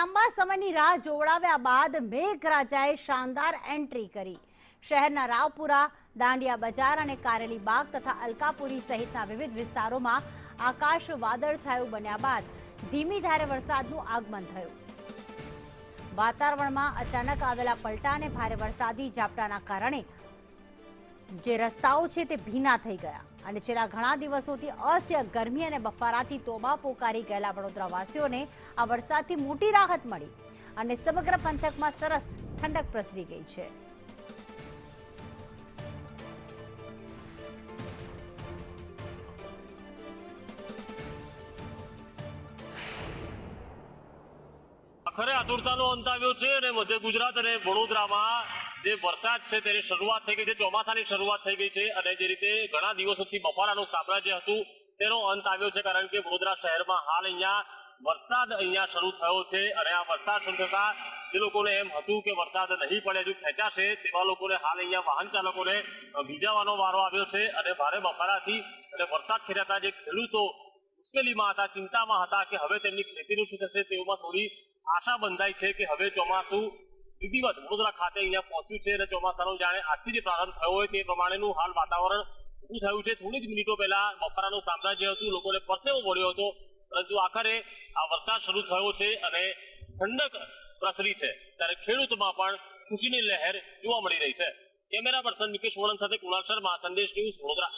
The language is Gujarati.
લાંબા સમયની રાહ જોવડાવ્યા બાદ મેઘરાજાએ શાનદાર એન્ટ્રી કરી। શહેરના રાવપુરા, દાંડિયા બજાર અને કારેલી બાગ તથા અલકાપુરી સહિતના વિવિધ વિસ્તારોમાં આકાશ વાદળછાયું બન્યા બાદ ધીમી ધારે વરસાદનું આગમન થયું। વાતાવરણમાં અચાનક આવેલા પલટા અને ભારે વરસાદી ઝાપટાના કારણે જે રસ્તાઓ છે તે ભીના થઈ ગયા અને છેલ્લા ઘણા દિવસોથી અસહ્ય ગરમી અને બફારાથી તોબા પોકારી ગયેલા વડોદરાવાસીઓને આ વરસાદથી મોટી રાહત મળી અને સમગ્ર પંથકમાં સરસ ઠંડક પ્રસરી ગઈ છે। આખરે આતુરતાનો અંત આવ્યો છે અને મધ્ય ગુજરાત અને વડોદરામાં જે વરસાદ છે તેની શરૂઆત થઈ ગઈ છે, ચોમાસાની શરૂઆત થઈ ગઈ છે અને જે રીતે ઘણા દિવસોથી બફારાનું સામ્રાજ્ય હતું તેનો અંત આવ્યો છે, કારણ કે વડોદરા શહેરમાં હાલ અહીંયા વરસાદ શરૂ થયો છે અને આ વરસાદ શરૂ થતા જે લોકોને એમ હતું કે વરસાદ નહીં પડે, હજુ ખેંચાશે, તેવા લોકોને હાલ અહીંયા વાહન ચાલકોને ભીજાવાનો વારો આવ્યો છે અને ભારે બફારાથી અને વરસાદ ખેંચાતા જે ખેડૂતો મુશ્કેલીમાં હતા, ચિંતામાં હતા કે હવે તેમની ખેતીનું શું થશે, તેઓમાં થોડી આશા બંધાઈ છે કે હવે ચોમાસું વિધિવત વડોદરા ખાતે અહીંયા પહોંચ્યું છે અને ચોમાસાનો જાણે આજથી જે પ્રારંભ થયો હોય તે પ્રમાણેનું હાલ વાતાવરણ ઊભું થયું છે। થોડી જ મિનિટો પહેલા બફારાનું સામ્રાજ્ય હતું, લોકોને પરસેવો પડ્યો હતો, પરંતુ આખરે આ વરસાદ શરૂ થયો છે અને ઠંડક પ્રસરી છે, ત્યારે ખેડૂતોમાં પણ ખુશીની લહેર જોવા મળી રહી છે। કેમેરા પર્સન નિકેશ વોળન સાથે કુણાલ શર્મા, સંદેશ ન્યૂઝ, વડોદરા।